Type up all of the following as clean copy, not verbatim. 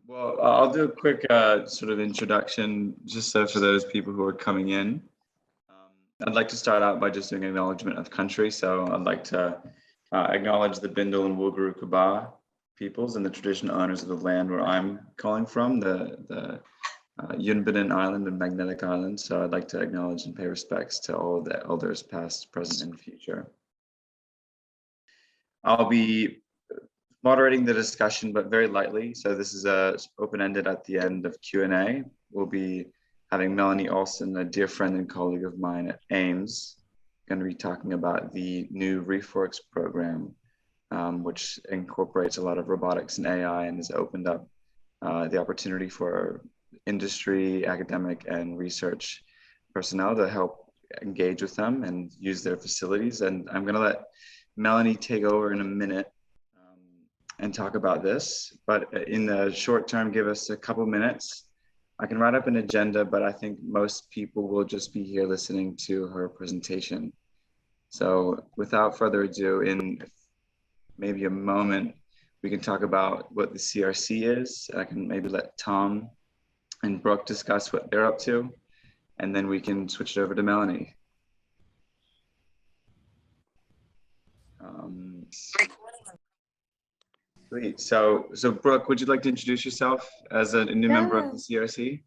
Well, I'll do a quick sort of introduction, just so for those people who are coming in. I'd like to start out by just doing an acknowledgement of country. So I'd like to acknowledge the Bindal and Wooguru Kaba peoples and the traditional owners of the land where I'm calling from, the Yunbiden Island and Magnetic Island. So I'd like to acknowledge and pay respects to all the elders past, present, and future. I'll be moderating the discussion, but very lightly. So this is open-ended at the end of Q&A. We'll be having Melanie Olsen, a dear friend and colleague of mine at Ames, going to be talking about the new ReefWorks program, which incorporates a lot of robotics and AI and has opened up the opportunity for industry, academic, and research personnel to help engage with them and use their facilities. And I'm going to let Melanie take over in a minute and talk about this, but in the short term, give us a couple minutes. I can write up an agenda, but I think most people will just be here listening to her presentation. So without further ado, in maybe a moment, we can talk about what the CRC is. I can maybe let Tom and Brooke discuss what they're up to, and then we can switch it over to Melanie. Great. So Brooke, would you like to introduce yourself as a new member of the CRC?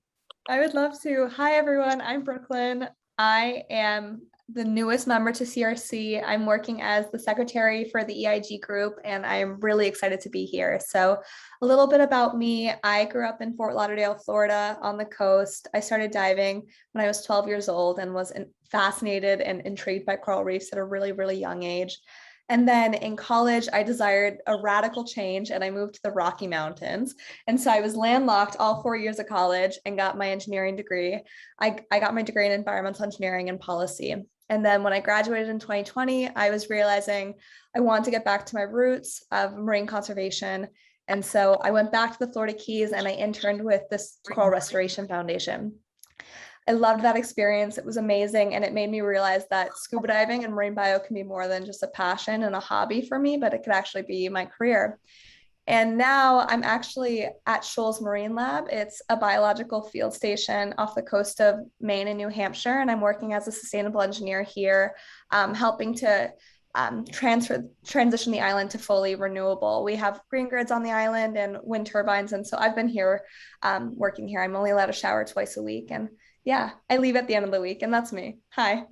I would love to. Hi, everyone. I'm Brooklyn. I am the newest member to CRC. I'm working as the secretary for the EIG group, and I'm really excited to be here. So a little bit about me. I grew up in Fort Lauderdale, Florida on the coast. I started diving when I was 12 years old and was fascinated and intrigued by coral reefs at a really, really young age. And then in college, I desired a radical change and I moved to the Rocky Mountains. And so I was landlocked all 4 years of college and got my engineering degree. I got my degree in environmental engineering and policy. And then when I graduated in 2020, I was realizing I wanted to get back to my roots of marine conservation. And so I went back to the Florida Keys and I interned with this Coral Restoration Foundation. I loved that experience. It was amazing. And it made me realize that scuba diving and marine bio can be more than just a passion and a hobby for me, but it could actually be my career. And now I'm actually at Shoals Marine Lab. It's a biological field station off the coast of Maine and New Hampshire. And I'm working as a sustainable engineer here, helping to transition the island to fully renewable. We have green grids on the island and wind turbines. And so I've been here working here. I'm only allowed to shower twice a week. And yeah, I leave at the end of the week, and that's me. Hi.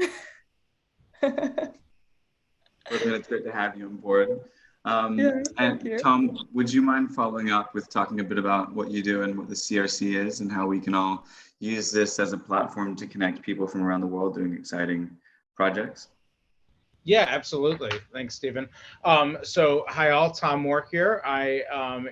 It's great to have you on board. Yeah, and Tom, would you mind following up with talking a bit about what you do and what the CRC is and how we can all use this as a platform to connect people from around the world doing exciting projects? Yeah, absolutely. Thanks, Stephen. So hi all, Tom Moore here. I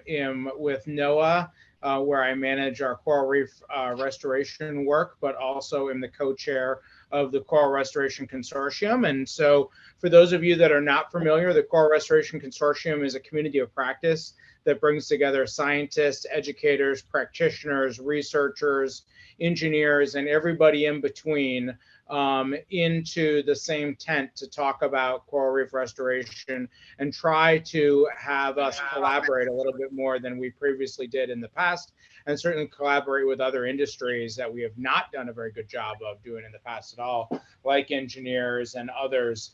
am with NOAA, where I manage our coral reef restoration work, but also am the co-chair of the Coral Restoration Consortium. And so for those of you that are not familiar, the Coral Restoration Consortium is a community of practice that brings together scientists, educators, practitioners, researchers, engineers, and everybody in between into the same tent to talk about coral reef restoration and try to have us collaborate a little bit more than we previously did in the past, and certainly collaborate with other industries that we have not done a very good job of doing in the past at all, like engineers and others,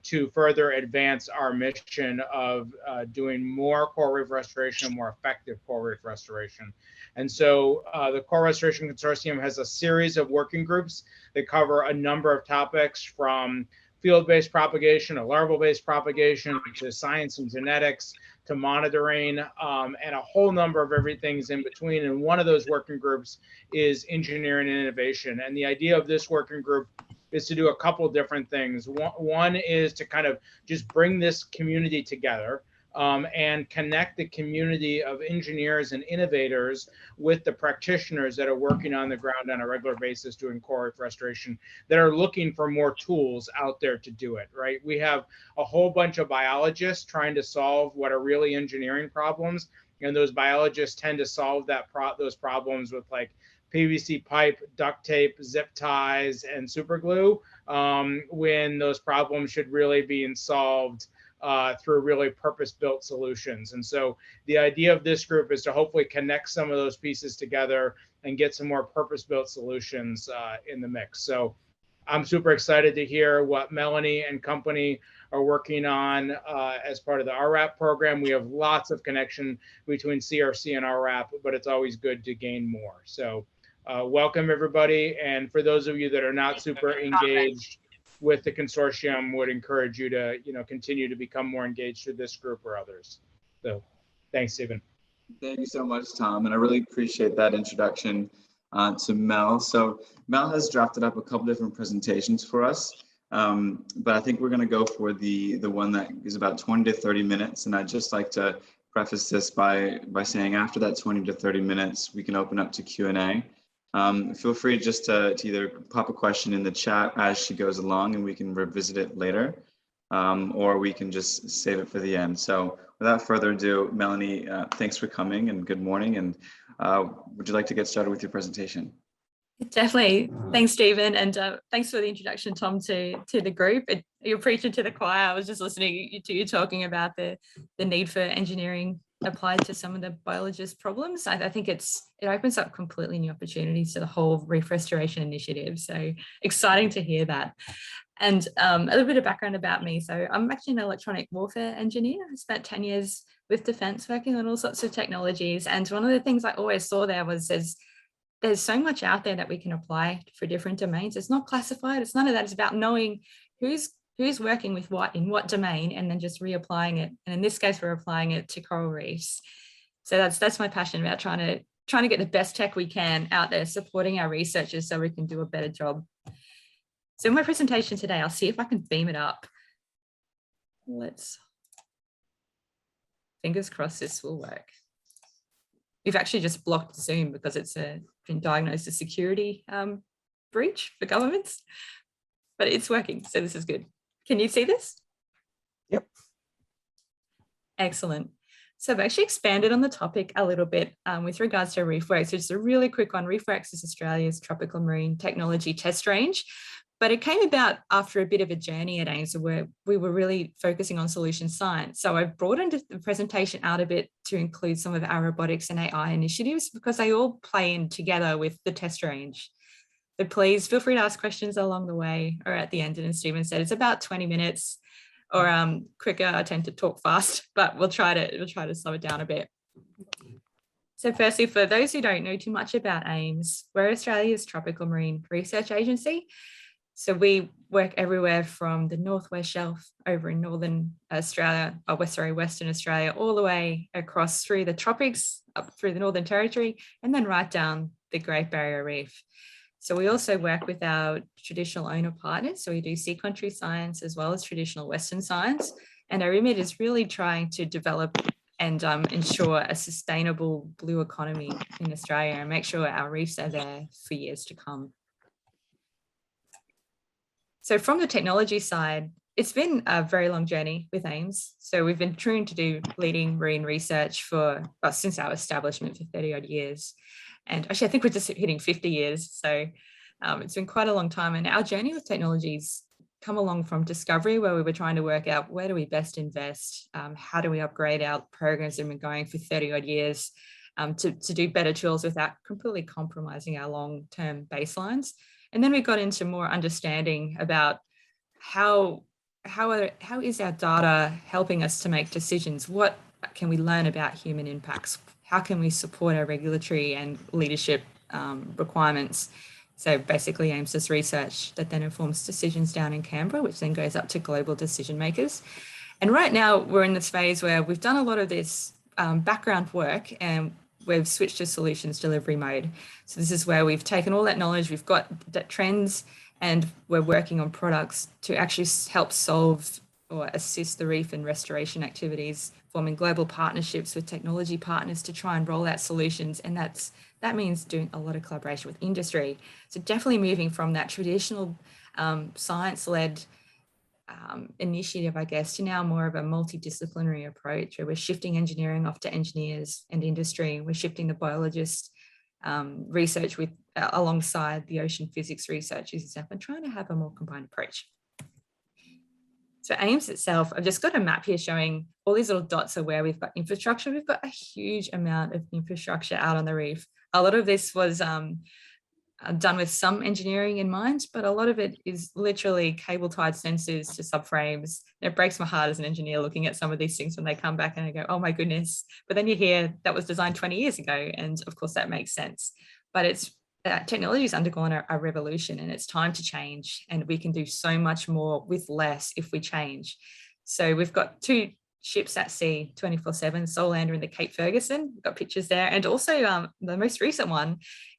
to further advance our mission of doing more coral reef restoration, more effective coral reef restoration. And so the Coral Restoration Consortium has a series of working groups that cover a number of topics, from field-based propagation to larval-based propagation to science and genetics to monitoring, and a whole number of everything's in between. And one of those working groups is engineering and innovation. And the idea of this working group is to do a couple different things. One is to kind of just bring this community together and connect the community of engineers and innovators with the practitioners that are working on the ground on a regular basis doing coral reef restoration, that are looking for more tools out there to do it, right? We have a whole bunch of biologists trying to solve what are really engineering problems, and those biologists tend to solve those problems with like PVC pipe, duct tape, zip ties, and super glue, when those problems should really be solved through really purpose-built solutions. And so the idea of this group is to hopefully connect some of those pieces together and get some more purpose-built solutions in the mix. So I'm super excited to hear what Melanie and company are working on as part of the RRAP program. We have lots of connection between CRC and RRAP, but it's always good to gain more. So welcome everybody. And for those of you that are not super engaged with the consortium, would encourage you to continue to become more engaged with this group or others. So thanks, Stephen. Thank you so much, Tom. And I really appreciate that introduction to Mel. So Mel has drafted up a couple different presentations for us, but I think we're going to go for the one that is about 20 to 30 minutes. And I'd just like to preface this by saying after that 20 to 30 minutes, we can open up to Q&A. Feel free just to either pop a question in the chat as she goes along and we can revisit it later, or we can just save it for the end. So without further ado, Melanie, thanks for coming and good morning. And would you like to get started with your presentation? Definitely. Thanks, Stephen. And thanks for the introduction, Tom, to the group. You're preaching to the choir. I was just listening to you talking about the need for engineering applied to some of the biologist problems. I think it opens up completely new opportunities to the whole reef restoration initiative. So exciting to hear that. And a little bit of background about me. So I'm actually an electronic warfare engineer. I spent 10 years with defense working on all sorts of technologies. And one of the things I always saw there was there's so much out there that we can apply for different domains. It's not classified. It's none of that. It's about knowing who's working with what in what domain and then just reapplying it. And in this case, we're applying it to coral reefs. So that's my passion about trying to get the best tech we can out there, supporting our researchers so we can do a better job. So in my presentation today, I'll see if I can beam it up. Fingers crossed this will work. We've actually just blocked Zoom because it's been diagnosed as a security breach for governments, but it's working, so this is good. Can you see this? Yep. Excellent. So I've actually expanded on the topic a little bit with regards to ReefWorks. It's a really quick one. ReefWorks is Australia's tropical marine technology test range, but it came about after a bit of a journey at AIMS where we were really focusing on solution science. So I've broadened the presentation out a bit to include some of our robotics and AI initiatives because they all play in together with the test range. But please feel free to ask questions along the way or at the end. And as Stephen said, it's about 20 minutes or quicker. I tend to talk fast, but we'll try to slow it down a bit. So firstly, for those who don't know too much about AIMS, we're Australia's tropical marine research agency. So we work everywhere from the Northwest Shelf over in Northern Australia, Western Australia, all the way across through the tropics, up through the Northern Territory, and then right down the Great Barrier Reef. So we also work with our traditional owner partners. So we do sea country science as well as traditional Western science. And our remit is really trying to develop and ensure a sustainable blue economy in Australia and make sure our reefs are there for years to come. So from the technology side, it's been a very long journey with AIMS. So we've been trying to do leading marine research since our establishment for 30 odd years. And actually, I think we're just hitting 50 years. So it's been quite a long time. And our journey with technologies come along from discovery, where we were trying to work out where do we best invest? How do we upgrade our programs that have been going for 30 odd years to do better tools without completely compromising our long-term baselines? And then we got into more understanding about how is our data helping us to make decisions? What can we learn about human impacts? How can we support our regulatory and leadership requirements? So basically AIMS does research that then informs decisions down in Canberra, which then goes up to global decision makers. And right now we're in this phase where we've done a lot of this background work and we've switched to solutions delivery mode. So this is where we've taken all that knowledge, we've got that trends, and we're working on products to actually help solve or assist the reef and restoration activities, forming global partnerships with technology partners to try and roll out solutions. And that means doing a lot of collaboration with industry. So definitely moving from that traditional science-led initiative, I guess, to now more of a multidisciplinary approach where we're shifting engineering off to engineers and industry. We're shifting the biologist research alongside the ocean physics researchers and stuff, and trying to have a more combined approach. So AIMS itself, I've just got a map here showing all these little dots are where we've got infrastructure. We've got a huge amount of infrastructure out on the reef. A lot of this was done with some engineering in mind, but a lot of it is literally cable tied sensors to subframes. It breaks my heart as an engineer looking at some of these things when they come back and I go, oh my goodness. But then you hear that was designed 20 years ago. And of course that makes sense. But it's technology has undergone a revolution and it's time to change. And we can do so much more with less if we change. So we've got 2 ships at sea 24/7, Solander and the Cape Ferguson. We've got pictures there. And also the most recent one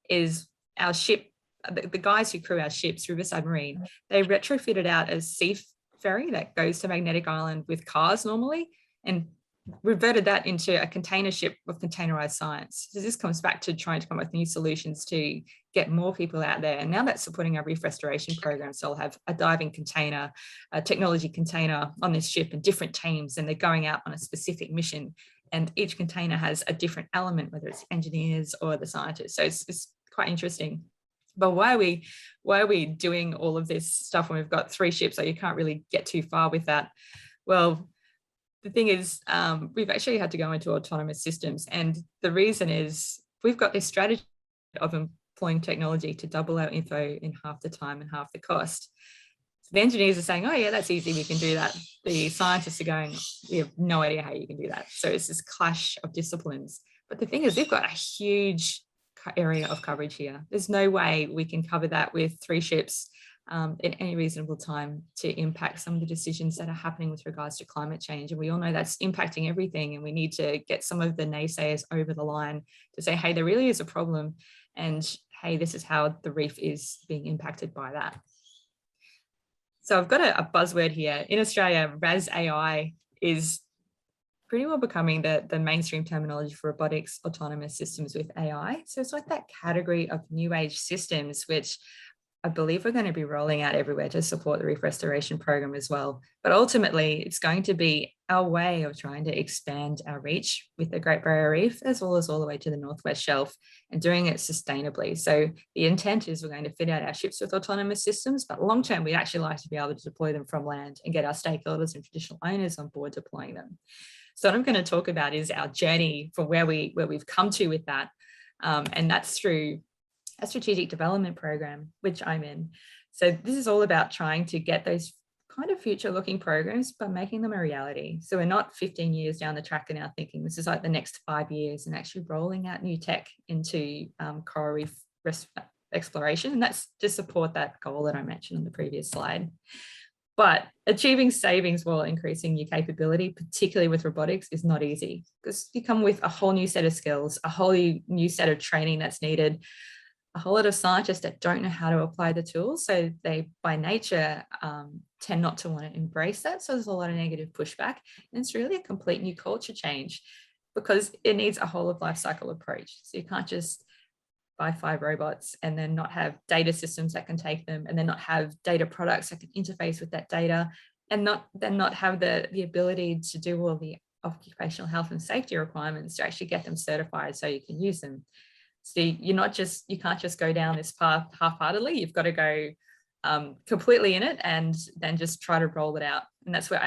is our ship, the guys who crew our ships, Riverside Marine, they retrofitted out a sea ferry that goes to Magnetic Island with cars normally and reverted that into a container ship with containerized science. So this comes back to trying to come up with new solutions to get more people out there. And now that's supporting our reef restoration program. So I'll have a diving container, a technology container on this ship and different teams, and they're going out on a specific mission. And each container has a different element, whether it's engineers or the scientists. So it's quite interesting. But why are we doing all of this stuff when we've got 3 ships? So you can't really get too far with that. Well, the thing is, we've actually had to go into autonomous systems. And the reason is we've got this strategy of employing technology to double our info in half the time and half the cost. So the engineers are saying, oh yeah, that's easy, we can do that. The scientists are going, we have no idea how you can do that. So it's this clash of disciplines. But the thing is, we've got a huge area of coverage here. There's no way we can cover that with 3 ships in any reasonable time to impact some of the decisions that are happening with regards to climate change. And we all know that's impacting everything. And we need to get some of the naysayers over the line to say, hey, there really is a problem. And hey, this is how the reef is being impacted by that. So I've got a buzzword here. In Australia, RAS AI is pretty well becoming the mainstream terminology for robotics, autonomous systems with AI. So it's like that category of new age systems, which I believe we're going to be rolling out everywhere to support the reef restoration program as well. But ultimately, it's going to be our way of trying to expand our reach with the Great Barrier Reef, as well as all the way to the Northwest Shelf, and doing it sustainably. So the intent is we're going to fit out our ships with autonomous systems, but long term, we'd actually like to be able to deploy them from land and get our stakeholders and traditional owners on board deploying them. So what I'm going to talk about is our journey from where we've come to with that. And that's through a strategic development program, which I'm in. So this is all about trying to get those kind of future looking programs, but making them a reality. So we're not 15 years down the track and now thinking this is like the next 5 years and actually rolling out new tech into coral reef exploration. And that's to support that goal that I mentioned on the previous slide. But achieving savings while increasing your capability, particularly with robotics, is not easy because you come with a whole new set of skills, a whole new set of training that's needed, a whole lot of scientists that don't know how to apply the tools. So they, by nature, tend not to want to embrace that. So there's a lot of negative pushback. And it's really a complete new culture change because it needs a whole of life cycle approach. So you can't just buy 5 robots and then not have data systems that can take them, and then not have data products that can interface with that data, and not have the ability to do all the occupational health and safety requirements to actually get them certified so you can use them. So you can't just go down this path half-heartedly. You've got to go completely in it and then just try to roll it out. And that's where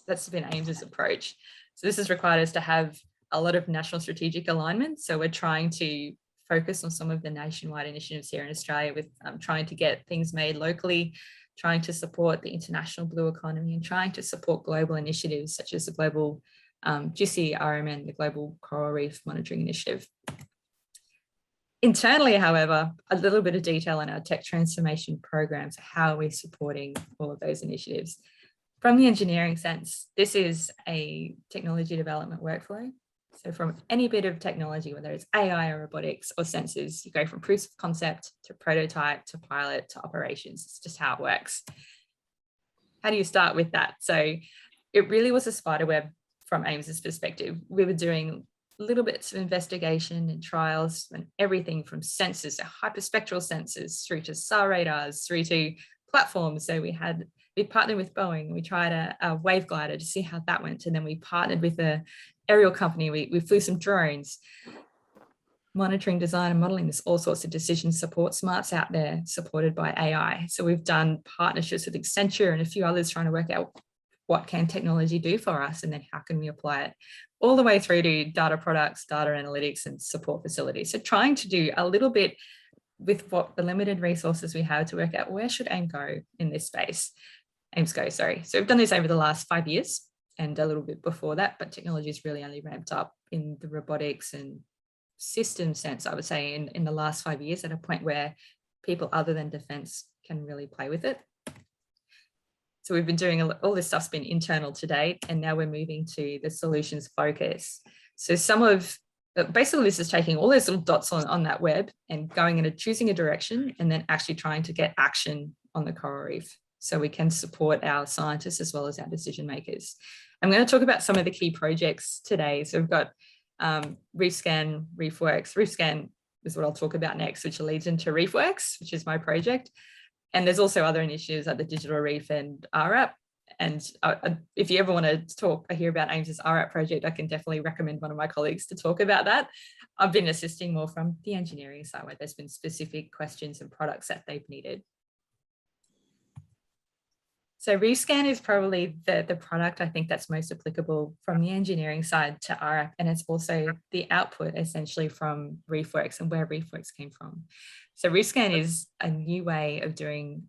that's been AIMS's approach. So this has required us to have a lot of national strategic alignment. So we're trying to focus on some of the nationwide initiatives here in Australia with trying to get things made locally, trying to support the international blue economy, and trying to support global initiatives such as the global GC RMN, the Global Coral Reef Monitoring Initiative. Internally, however, a little bit of detail on our tech transformation programs. How are we supporting all of those initiatives? From the engineering sense, this is a technology development workflow. So from any bit of technology, whether it's AI or robotics or sensors, you go from proofs of concept to prototype to pilot to operations. It's just how it works. How do you start with that? So it really was a spider web from AIMS's perspective. We were doing little bits of investigation and trials and everything from sensors to hyperspectral sensors through to SAR radars through to platforms. So we partnered with Boeing. We tried a wave glider to see how that went. And then we partnered with a aerial company. We flew some drones, monitoring, design and modeling. There's all sorts of decision support smarts out there supported by AI. So we've done partnerships with Accenture and a few others trying to work out what can technology do for us, and then how can we apply it, all the way through to data products, data analytics, and support facilities. So trying to do a little bit with what the limited resources we have to work out where should AIM go in this space. AIMS go, sorry. So we've done this over the last 5 years and a little bit before that, but technology has really only ramped up in the robotics and system sense, I would say, in the last 5 years, at a point where people other than defense can really play with it. So we've been doing all this stuff's been internal to date, and now we're moving to the solutions focus. So basically this is taking all those little dots on that web and going into choosing a direction and then actually trying to get action on the coral reef so we can support our scientists as well as our decision makers. I'm going to talk about some of the key projects today. So we've got ReefScan, ReefWorks. ReefScan is what I'll talk about next, which leads into ReefWorks, which is my project. And there's also other initiatives like the Digital Reef and RAP. And if you ever want to hear about AIMS's RAP project, I can definitely recommend one of my colleagues to talk about that. I've been assisting more from the engineering side, where there's been specific questions and products that they've needed. So ReefScan is probably the product I think that's most applicable from the engineering side to RAP, and it's also the output essentially from ReefWorks and where ReefWorks came from. So ReefScan is a new way of doing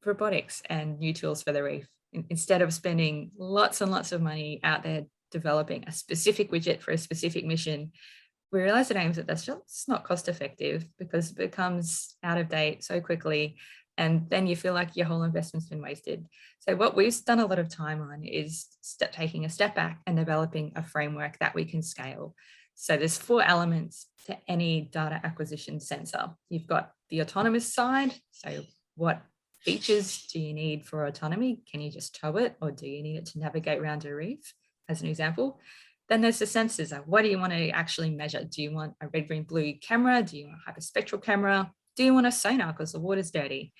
robotics and new tools for the reef. Instead of spending lots and lots of money out there developing a specific widget for a specific mission, we realized at AIMS that that's just not cost effective because it becomes out of date so quickly. And then you feel like your whole investment's been wasted. So what we've done a lot of time on is taking a step back and developing a framework that we can scale. So there's 4 elements to any data acquisition sensor. You've got the autonomous side. So what features do you need for autonomy? Can you just tow it, or do you need it to navigate around a reef, as an example? Then there's the sensors. What do you want to actually measure? Do you want a red, green, blue camera? Do you want a hyperspectral camera? Do you want a sonar because the water's dirty?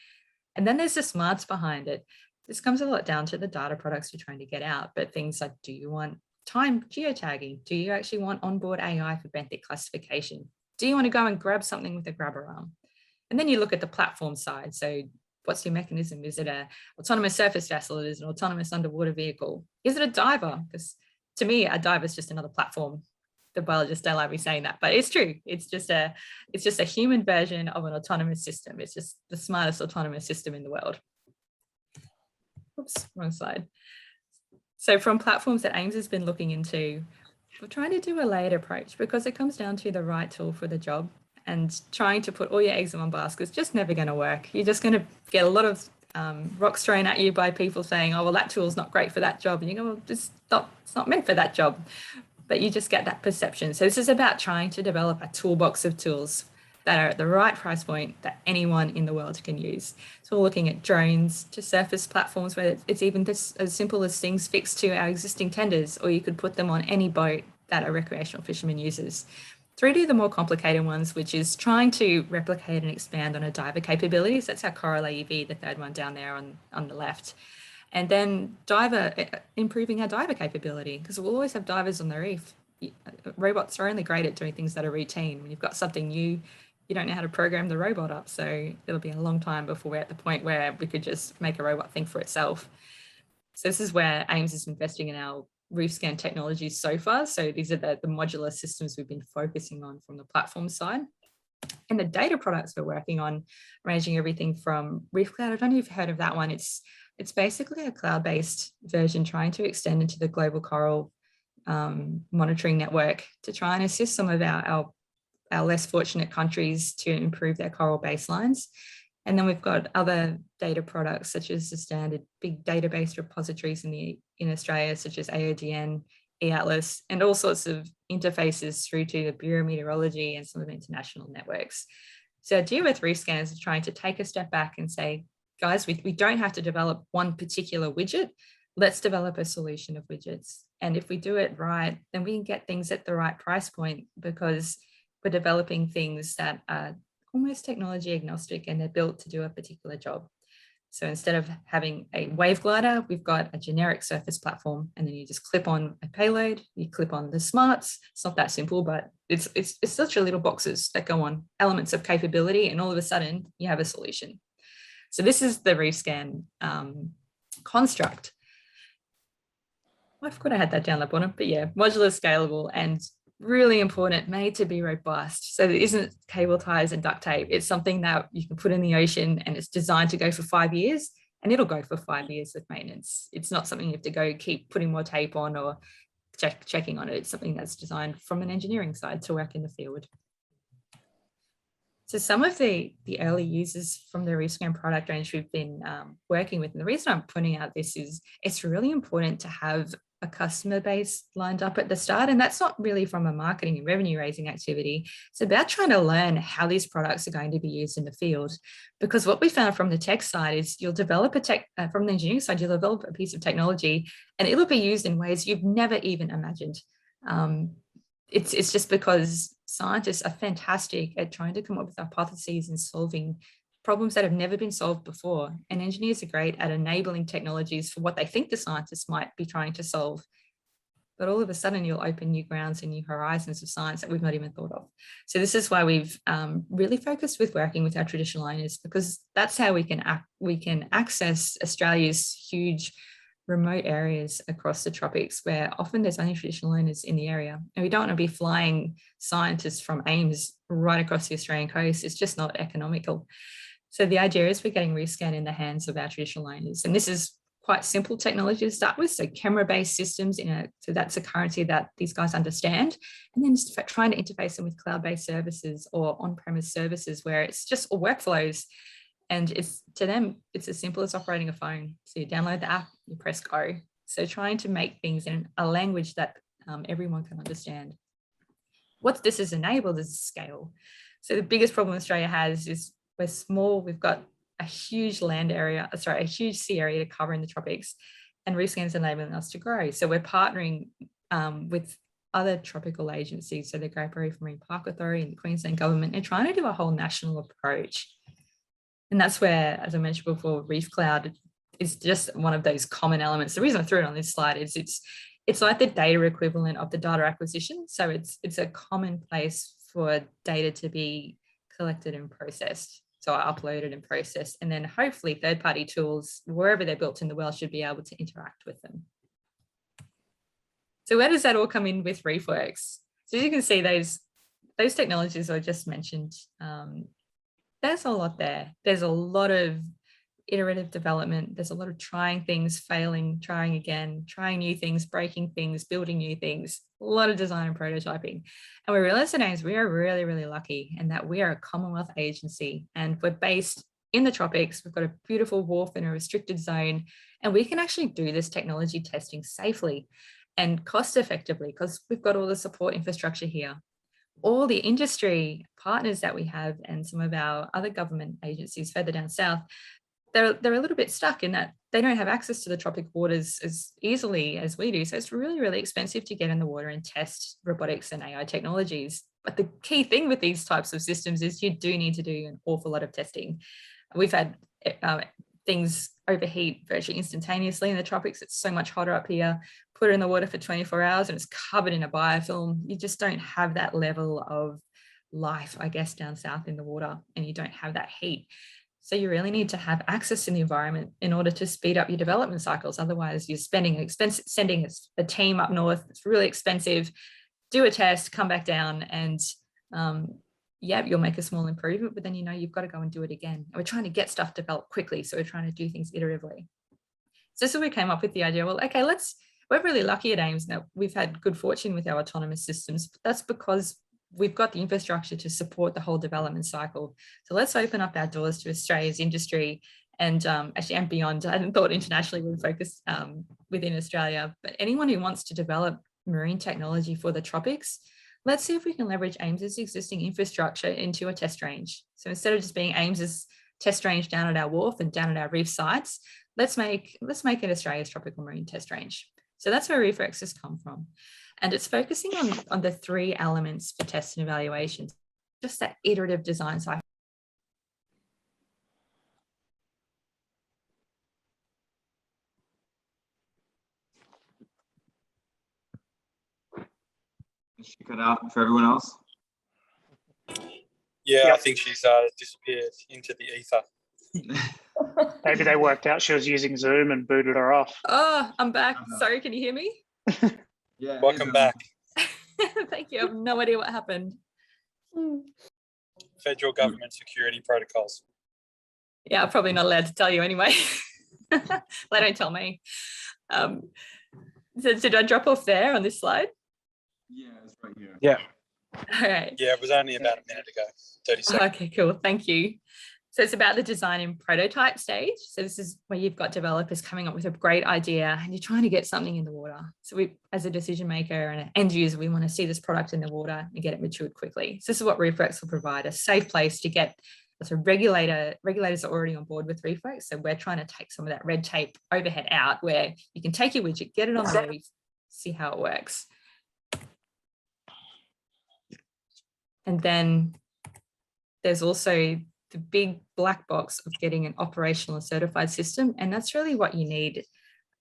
And then there's the smarts behind it. This comes a lot down to the data products you're trying to get out, but things like, do you want time geotagging? Do you actually want onboard AI for benthic classification? Do you want to go and grab something with a grabber arm? And then you look at the platform side. So what's your mechanism? Is it an autonomous surface vessel? Is it an autonomous underwater vehicle? Is it a diver? Because to me, a diver is just another platform. The biologists don't like me saying that, but it's true. It's just a human version of an autonomous system. It's just the smartest autonomous system in the world. Oops, wrong slide. So from platforms that AIMS has been looking into, we're trying to do a layered approach because it comes down to the right tool for the job, and trying to put all your eggs in one basket is just never going to work. You're just going to get a lot of rocks thrown at you by people saying, oh, well, that tool's not great for that job. And you go, well, it's not meant for that job. But you just get that perception. So this is about trying to develop a toolbox of tools that are at the right price point that anyone in the world can use. So we're looking at drones to surface platforms where it's even just as simple as things fixed to our existing tenders, or you could put them on any boat that a recreational fisherman uses. Through to the more complicated ones, which is trying to replicate and expand on a diver capabilities. That's our Coral AUV, the third one down there on the left. And then improving our diver capability, because we'll always have divers on the reef. Robots are only great at doing things that are routine. When you've got something new, you don't know how to program the robot up. So it'll be a long time before we're at the point where we could just make a robot think for itself. So this is where AIMS is investing in our ReefScan technologies so far. So these are the modular systems we've been focusing on from the platform side. And the data products we're working on, ranging everything from Reef Cloud. I don't know if you've heard of that one. It's basically a cloud-based version trying to extend into the global coral monitoring network to try and assist some of our less fortunate countries to improve their coral baselines. And then we've got other data products such as the standard big database repositories in Australia, such as AODN, eAtlas, and all sorts of interfaces through to the Bureau of Meteorology and some of the international networks. So the idea with ReefScan is trying to take a step back and say, guys, we don't have to develop one particular widget. Let's develop a solution of widgets. And if we do it right, then we can get things at the right price point because we're developing things that are almost technology agnostic and they're built to do a particular job. So instead of having a wave glider, we've got a generic surface platform, and then you just clip on a payload, you clip on the smarts. It's not that simple, but it's such a little boxes that go on elements of capability, and all of a sudden you have a solution. So this is the ReefScan construct. I forgot I had that down the bottom, but yeah, modular, scalable, and really important, made to be robust. So it isn't cable ties and duct tape. It's something that you can put in the ocean and it's designed to go for 5 years, and it'll go for 5 years with maintenance. It's not something you have to go keep putting more tape on or checking on it. It's something that's designed from an engineering side to work in the field. So some of the early users from the ReefScan product range we've been working with, and the reason I'm pointing out this is it's really important to have a customer base lined up at the start. And that's not really from a marketing and revenue raising activity. It's about trying to learn how these products are going to be used in the field. Because what we found from the tech side is you'll develop from the engineering side, you'll develop a piece of technology and it'll be used in ways you've never even imagined. It's just because scientists are fantastic at trying to come up with hypotheses and solving problems that have never been solved before. And engineers are great at enabling technologies for what they think the scientists might be trying to solve. But all of a sudden, you'll open new grounds and new horizons of science that we've not even thought of. So this is why we've really focused with working with our traditional owners, because that's how we can access Australia's huge remote areas across the tropics where often there's only traditional owners in the area. And we don't want to be flying scientists from AIMS right across the Australian coast. It's just not economical. So the idea is we're getting ReefScan in the hands of our traditional owners. And this is quite simple technology to start with. So camera-based systems, so that's a currency that these guys understand. And then just trying to interface them with cloud-based services or on-premise services where it's just all workflows. And it's to them, it's as simple as operating a phone. So you download the app, you press go. So trying to make things in a language that everyone can understand. What this has enabled is scale. So the biggest problem Australia has is we're small, we've got a huge a huge sea area to cover in the tropics, and ReefScan is enabling us to grow. So we're partnering with other tropical agencies, so the Great Barrier Reef Marine Park Authority and the Queensland government, and trying to do a whole national approach. And that's where, as I mentioned before, Reef Cloud is just one of those common elements. The reason I threw it on this slide is it's like the data equivalent of the data acquisition. So it's a common place for data to be collected and processed. So uploaded and processed, and then hopefully third-party tools, wherever they're built in the world, should be able to interact with them. So where does that all come in with ReefWorks? So as you can see, those technologies I just mentioned, there's a lot there. There's a lot of iterative development. There's a lot of trying things, failing, trying again, trying new things, breaking things, building new things, a lot of design and prototyping. And we realize today is we are really, really lucky in that we are a Commonwealth agency and we're based in the tropics. We've got a beautiful wharf in a restricted zone, and we can actually do this technology testing safely and cost effectively because we've got all the support infrastructure here. All the industry partners that we have and some of our other government agencies further down south, they're a little bit stuck in that they don't have access to the tropic waters as easily as we do. So it's really, really expensive to get in the water and test robotics and AI technologies. But the key thing with these types of systems is you do need to do an awful lot of testing. We've had things overheat virtually instantaneously in the tropics. It's so much hotter up here. Put it in the water for 24 hours and it's covered in a biofilm. You just don't have that level of life, I guess, down south in the water, and you don't have that heat. So you really need to have access to the environment in order to speed up your development cycles. Otherwise, you're sending a team up north. It's really expensive. Do a test, come back down, and you'll make a small improvement, but then you've got to go and do it again. And we're trying to get stuff developed quickly, so we're trying to do things iteratively. So we came up with the idea, well, okay, we're really lucky at AIMS now. We've had good fortune with our autonomous systems, but that's because we've got the infrastructure to support the whole development cycle. So let's open up our doors to Australia's industry and beyond. I hadn't thought internationally we would focus within Australia, but anyone who wants to develop marine technology for the tropics, let's see if we can leverage AIMS's existing infrastructure into a test range. So instead of just being AIMS's test range down at our wharf and down at our reef sites, let's make it Australia's tropical marine test range. So that's where ReefWorks has come from. And it's focusing on the three elements for test and evaluation, just that iterative design cycle. She cut out for everyone else. Yeah, Yep. I think she's disappeared into the ether. Maybe they worked out she was using Zoom and booted her off. Oh, I'm back. Sorry, can you hear me? Yeah. Welcome back. Thank you. I have no idea what happened. Federal government security protocols. Yeah, I'm probably not allowed to tell you anyway. They don't tell me. So did I drop off there on this slide? Yeah, it's right here. Yeah. All right. Yeah, it was only about a minute ago, 30 seconds. Okay, cool. Thank you. So it's about the design and prototype stage. So this is where you've got developers coming up with a great idea and you're trying to get something in the water. So we, as a decision maker and an end user, we want to see this product in the water and get it matured quickly. So this is what ReefWorks will provide, a safe place to get. So regulators are already on board with ReefWorks. So we're trying to take some of that red tape overhead out where you can take your widget, get it on the reef, see how it works. And then there's also the big black box of getting an operational and certified system. And that's really what you need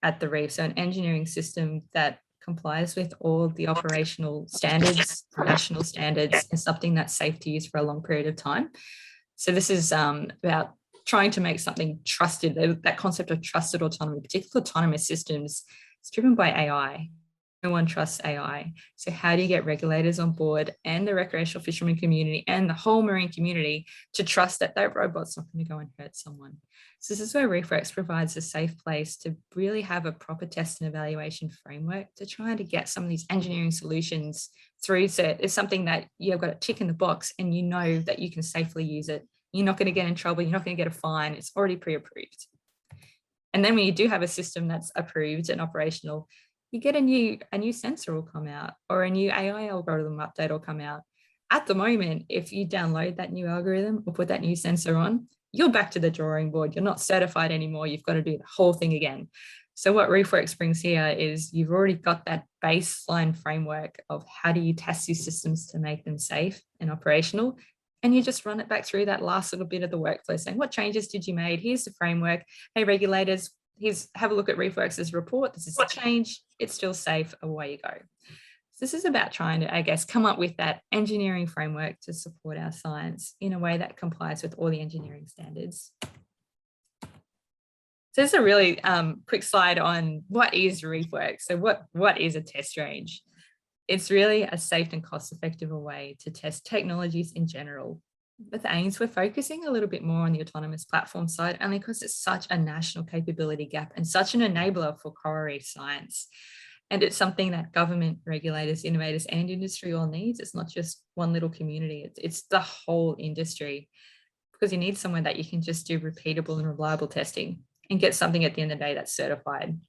at the reef. So an engineering system that complies with all the operational standards, national standards, and something that's safe to use for a long period of time. So this is about trying to make something trusted. That concept of trusted autonomy, particularly autonomous systems, is driven by AI. No one trusts AI. So how do you get regulators on board and the recreational fishermen community and the whole marine community to trust that that robot's not going to go and hurt someone? So this is where ReefWorks provides a safe place to really have a proper test and evaluation framework to try to get some of these engineering solutions through. So it's something that you've got a tick in the box and you know that you can safely use it. You're not going to get in trouble. You're not going to get a fine. It's already pre-approved. And then when you do have a system that's approved and operational, you get a new sensor will come out or a new AI algorithm update will come out. At the moment, if you download that new algorithm or put that new sensor on, you're back to the drawing board. You're not certified anymore. You've got to do the whole thing again. So what ReefWorks brings here is you've already got that baseline framework of how do you test these systems to make them safe and operational. And you just run it back through that last little bit of the workflow saying, what changes did you make? Here's the framework. Hey, regulators, have a look at ReefWorks' report. This is a change. It's still safe. Away you go. So this is about trying to, I guess, come up with that engineering framework to support our science in a way that complies with all the engineering standards. So this is a really quick slide on what is ReefWorks. So what is a test range? It's really a safe and cost-effective way to test technologies in general. With AIMS, we're focusing a little bit more on the autonomous platform side, only because it's such a national capability gap and such an enabler for coral reef science. And it's something that government, regulators, innovators, and industry all needs. It's not just one little community, it's the whole industry, because you need somewhere that you can just do repeatable and reliable testing and get something at the end of the day that's certified.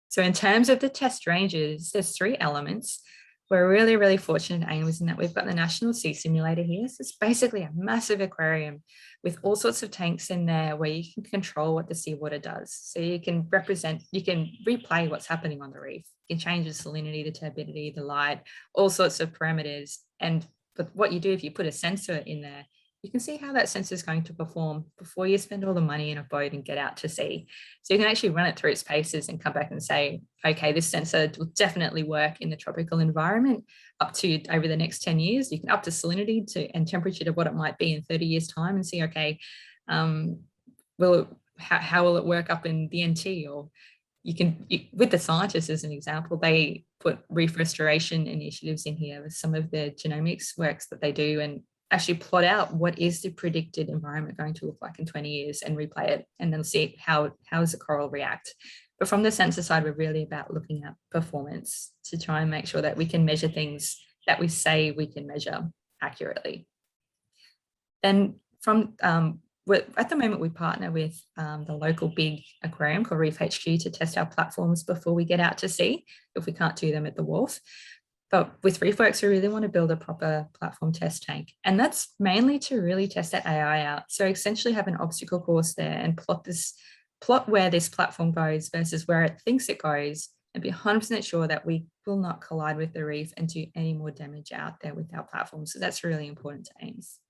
So in terms of the test ranges, there's 3 elements. We're really, really fortunate at AIMS in that we've got the National Sea Simulator here. So it's basically a massive aquarium with all sorts of tanks in there where you can control what the seawater does. So you can replay what's happening on the reef. You can change the salinity, the turbidity, the light, all sorts of parameters. But what you do if you put a sensor in there, you can see how that sensor is going to perform before you spend all the money in a boat and get out to sea. So you can actually run it through its paces and come back and say, okay, this sensor will definitely work in the tropical environment up to over the next 10 years. You can up the salinity and temperature to what it might be in 30 years time and see, okay, how will it work up in the NT? Or with the scientists as an example, they put reef restoration initiatives in here with some of the genomics works that they do and actually plot out what is the predicted environment going to look like in 20 years and replay it and then see how does the coral react. But from the sensor side, we're really about looking at performance to try and make sure that we can measure things that we say we can measure accurately. Then at the moment, we partner with the local big aquarium called Reef HQ to test our platforms before we get out to sea, if we can't do them at the wharf. But with ReefWorks, we really want to build a proper platform test tank. And that's mainly to really test that AI out. So essentially have an obstacle course there and plot where this platform goes versus where it thinks it goes and be 100% sure that we will not collide with the reef and do any more damage out there with our platform. So that's really important to AIMS.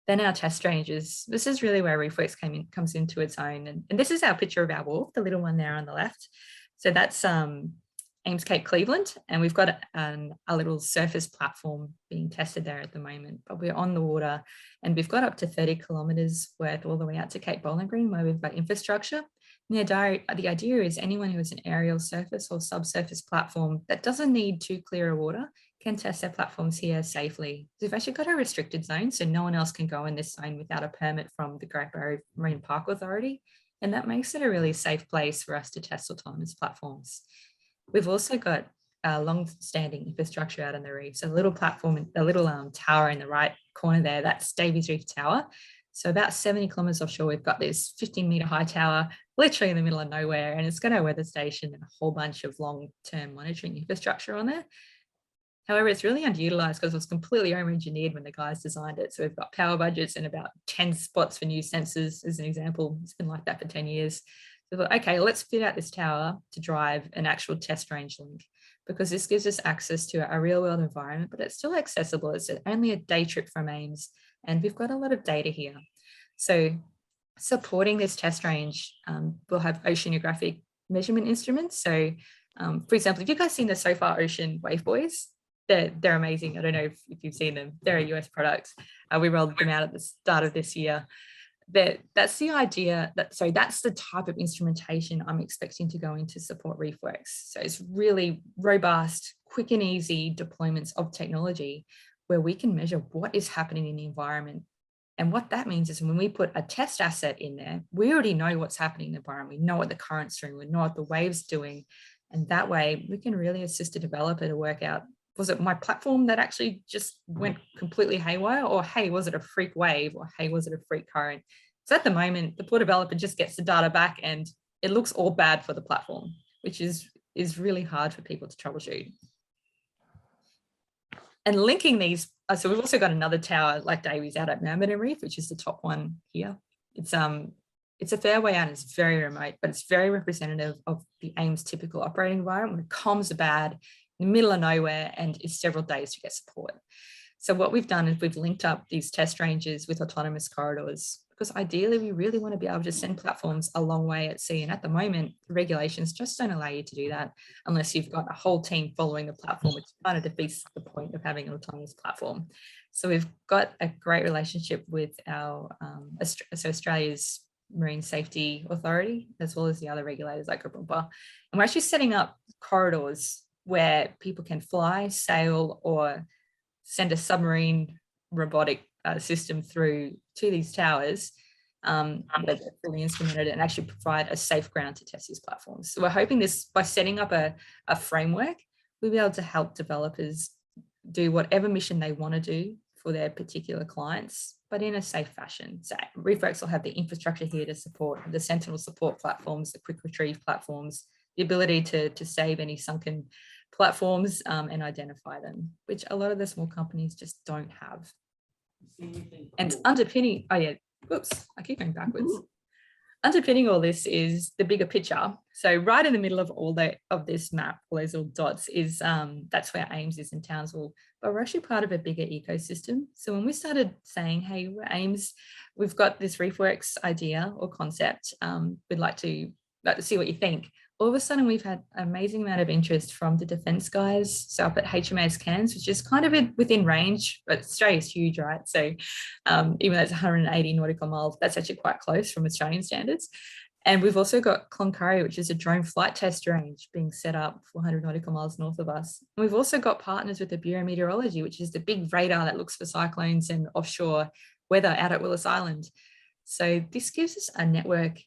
Then our test ranges. This is really where ReefWorks comes into its own. And this is our picture of our wharf, the little one there on the left. So that's AIMS Cape Cleveland, and we've got a little surface platform being tested there at the moment, but we're on the water and we've got up to 30 kilometres worth all the way out to Cape Bowling Green where we've got infrastructure. Yeah, the idea is anyone who has an aerial surface or subsurface platform that doesn't need too clear water can test their platforms here safely. We've actually got a restricted zone, so no one else can go in this zone without a permit from the Great Barrier Marine Park Authority. And that makes it a really safe place for us to test autonomous platforms. We've also got a long-standing infrastructure out on the reef. So a little platform, a little tower in the right corner there, that's Davies Reef Tower. So about 70 kilometers offshore, we've got this 15-meter high tower, literally in the middle of nowhere, and it's got a weather station and a whole bunch of long-term monitoring infrastructure on there. However, it's really underutilized because it was completely over-engineered when the guys designed it. So we've got power budgets and about 10 spots for new sensors, as an example. It's been like that for 10 years. So we thought, okay, let's fit out this tower to drive an actual test range link, because this gives us access to a real-world environment, but it's still accessible. It's only a day trip from Ames, and we've got a lot of data here. So supporting this test range, we'll have oceanographic measurement instruments. So for example, have you guys seen the SOFAR Ocean Wave Buoys? They're amazing. I don't know if you've seen them. They're a US product. We rolled them out at the start of this year. That's the idea that's the type of instrumentation I'm expecting to go into support ReefWorks. So it's really robust, quick and easy deployments of technology where we can measure what is happening in the environment. And what that means is when we put a test asset in there, we already know what's happening in the environment. We know what the current's doing, we know what the wave's doing. And that way we can really assist a developer to work out, was it my platform that actually just went completely haywire? Or hey, was it a freak wave? Or hey, was it a freak current? So at the moment, the poor developer just gets the data back and it looks all bad for the platform, which is really hard for people to troubleshoot. And linking these, so we've also got another tower like Davies out at Murmurton Reef, which is the top one here. It's a fair way out, it's very remote, but it's very representative of the Ames typical operating environment when comms are bad, in the middle of nowhere, and it's several days to get support. So what we've done is we've linked up these test ranges with autonomous corridors, because ideally we really want to be able to send platforms a long way at sea. And at the moment, the regulations just don't allow you to do that unless you've got a whole team following the platform, which kind of defeats the point of having an autonomous platform. So we've got a great relationship with our Australia's Marine Safety Authority, as well as the other regulators like Robotics. And we're actually setting up corridors where people can fly, sail, or send a submarine robotic system through to these towers that are fully instrumented and actually provide a safe ground to test these platforms. So we're hoping this, by setting up a framework, we'll be able to help developers do whatever mission they want to do for their particular clients, but in a safe fashion. So ReefWorks will have the infrastructure here to support the Sentinel support platforms, the quick retrieve platforms, the ability to save any sunken platforms and identify them, which a lot of the small companies just don't have. And underpinning, oh yeah, whoops, I keep going backwards. Underpinning all this is the bigger picture. So right in the middle of of this map, all those little dots is, that's where Ames is in Townsville, but we're actually part of a bigger ecosystem. So when we started saying, hey, we're Ames, we've got this ReefWorks idea or concept, we'd like to see what you think. All of a sudden, we've had an amazing amount of interest from the defence guys. So up at HMAS Cairns, which is kind of within range, but Australia's huge, right? So even though it's 180 nautical miles, that's actually quite close from Australian standards. And we've also got Cloncurry, which is a drone flight test range being set up 400 nautical miles north of us. And we've also got partners with the Bureau of Meteorology, which is the big radar that looks for cyclones and offshore weather out at Willis Island. So this gives us a network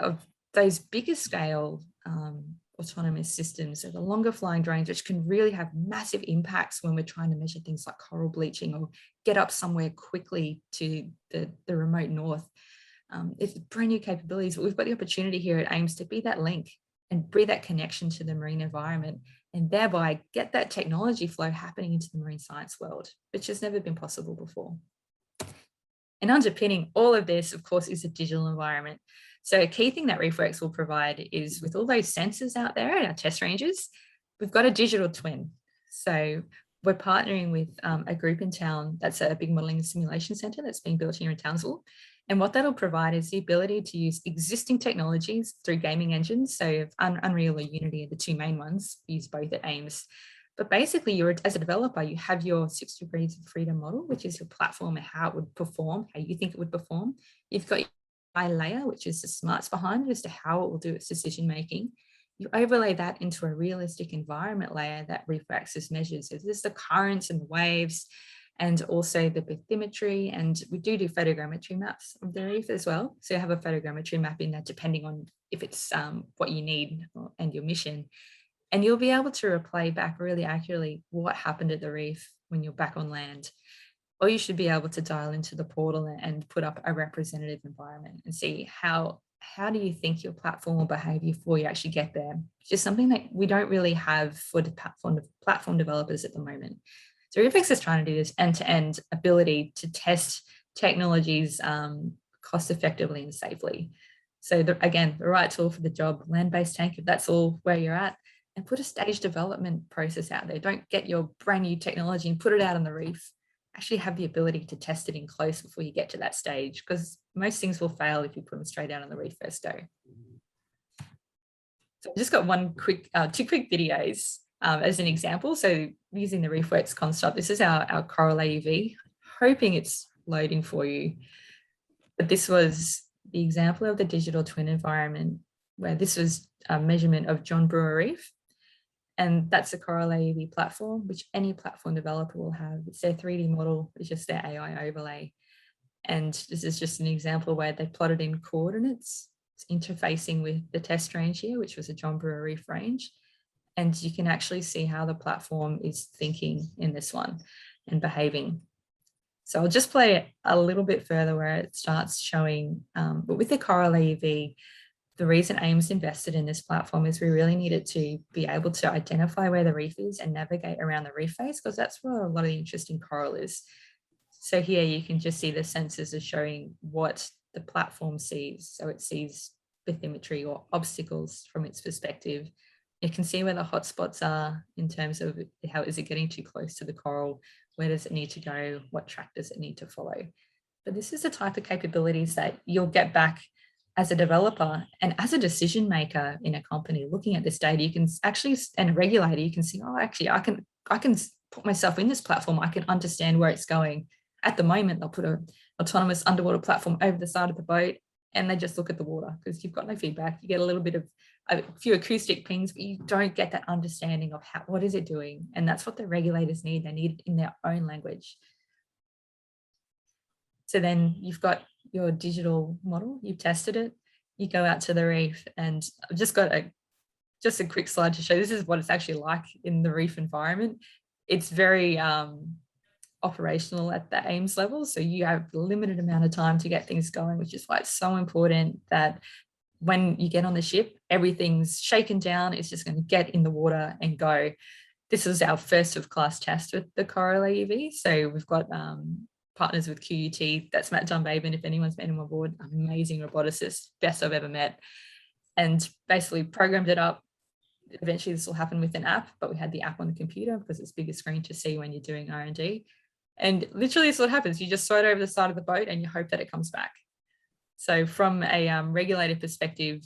of those bigger scale autonomous systems, so the longer flying drones, which can really have massive impacts when we're trying to measure things like coral bleaching or get up somewhere quickly to the remote north. It's brand new capabilities, but we've got the opportunity here at Ames to be that link and be that connection to the marine environment, and thereby get that technology flow happening into the marine science world, which has never been possible before. And underpinning all of this, of course, is a digital environment. So a key thing that ReefWorks will provide is, with all those sensors out there in our test ranges, we've got a digital twin. So we're partnering with a group in town that's a big modelling and simulation centre that's being built here in Townsville. And what that'll provide is the ability to use existing technologies through gaming engines. So Unreal or Unity are the two main ones, used both at Ames. But basically, as a developer, you have your 6 degrees of freedom model, which is your platform and how it would perform, how you think it would perform. You've got layer, which is the smarts behind it as to how it will do its decision making. You overlay that into a realistic environment layer that ReefWorks has measured. So this is the currents and the waves, and also the bathymetry, and we do photogrammetry maps of the reef as well. So you have a photogrammetry map in there depending on if it's what you need and your mission. And you'll be able to replay back really accurately what happened at the reef when you're back on land. Or you should be able to dial into the portal and put up a representative environment and see how do you think your platform will behave before you actually get there, which is something that we don't really have for the platform developers at the moment. So ReefWorks is trying to do this end-to-end ability to test technologies cost effectively and safely. So again, the right tool for the job, land-based tank, if that's all where you're at, and put a stage development process out there. Don't get your brand new technology and put it out on the reef. Actually have the ability to test it in close before you get to that stage, because most things will fail if you put them straight out on the reef first go. So I've just got two quick videos as an example. So using the ReefWorks construct, this is our coral AUV, hoping it's loading for you. But this was the example of the digital twin environment, where this was a measurement of John Brewer Reef. And that's a coral AUV platform, which any platform developer will have. It's their 3D model, it's just their AI overlay. And this is just an example where they plotted in coordinates, it's interfacing with the test range here, which was a John Brewer Reef range. And you can actually see how the platform is thinking in this one and behaving. So I'll just play it a little bit further where it starts showing, but with the coral AUV, the reason AIMS invested in this platform is we really needed to be able to identify where the reef is and navigate around the reef face, because that's where a lot of the interesting coral is. So here you can just see the sensors are showing what the platform sees. So it sees bathymetry or obstacles from its perspective. You can see where the hotspots are in terms of how is it getting too close to the coral, where does it need to go, what track does it need to follow. But this is the type of capabilities that you'll get back as a developer and as a decision maker in a company. Looking at this data, you can actually, and a regulator, you can see, oh, actually, I can put myself in this platform. I can understand where it's going. At the moment, they'll put an autonomous underwater platform over the side of the boat and they just look at the water because you've got no feedback. You get a little bit of a few acoustic pings, but you don't get that understanding of what is it doing. And that's what the regulators need. They need it in their own language. So then you've got your digital model, you've tested it, you go out to the reef, and I've just got a quick slide to show this is what it's actually like in the reef environment. It's very operational at the AIMS level. So you have a limited amount of time to get things going, which is why it's so important that when you get on the ship, everything's shaken down. It's just going to get in the water and go. This is our first of class test with the coral AUV. So we've got partners with QUT, that's Matt Dunbaben, if anyone's met him on board, amazing roboticist, best I've ever met, and basically programmed it up. Eventually this will happen with an app, but we had the app on the computer because it's bigger screen to see when you're doing R&D. And literally this is what happens. You just throw it over the side of the boat and you hope that it comes back. So from a regulator perspective,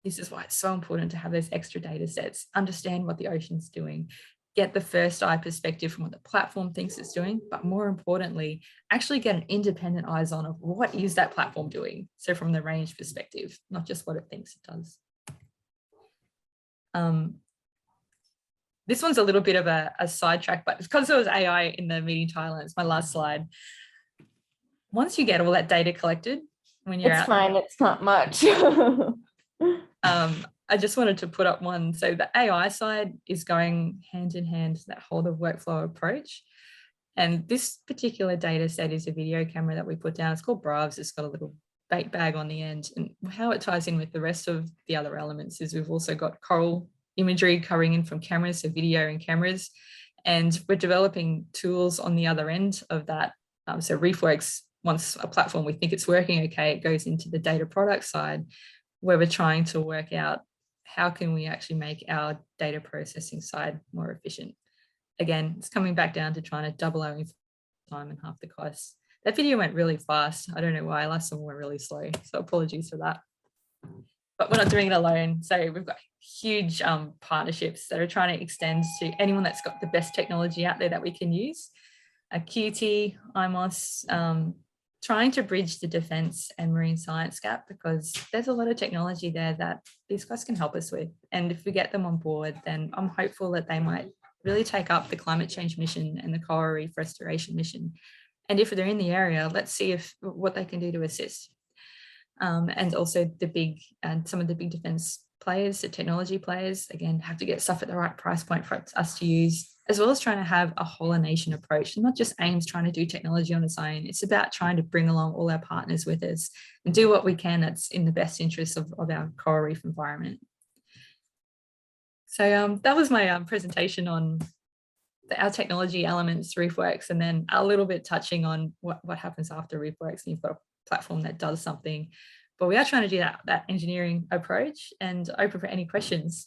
this is why it's so important to have those extra data sets, understand what the ocean's doing, get the first eye perspective from what the platform thinks it's doing, but more importantly, actually get an independent eyes on of what is that platform doing. So from the range perspective, not just what it thinks it does. This one's a little bit of a sidetrack, but because there was AI in the meeting title, it's my last slide. Once you get all that data collected, when you're out. It's fine, it's not much. I just wanted to put up one. So the AI side is going hand in hand, that whole of workflow approach. And this particular data set is a video camera that we put down. It's called Bravs. It's got a little bait bag on the end. And how it ties in with the rest of the other elements is we've also got coral imagery coming in from cameras, so video and cameras. And we're developing tools on the other end of that. So ReefWorks, once a platform, we think it's working okay, it goes into the data product side, where we're trying to work out how can we actually make our data processing side more efficient. Again, it's coming back down to trying to double our time and half the cost. That video went really fast. I don't know why, last one went really slow, so apologies for that. But we're not doing it alone. So we've got huge partnerships that are trying to extend to anyone that's got the best technology out there that we can use. QT, IMOS, trying to bridge the defense and marine science gap, because there's a lot of technology there that these guys can help us with. And if we get them on board, then I'm hopeful that they might really take up the climate change mission and the coral reef restoration mission. And if they're in the area, let's see what they can do to assist. And also some of the big defense players, the technology players, again, have to get stuff at the right price point for us to use, as well as trying to have a whole nation approach, and not just AIMS trying to do technology on its own. It's about trying to bring along all our partners with us and do what we can that's in the best interest of our coral reef environment. So that was my presentation on our technology elements, ReefWorks, and then a little bit touching on what happens after ReefWorks, and you've got a platform that does something. But we are trying to do that engineering approach, and open for any questions.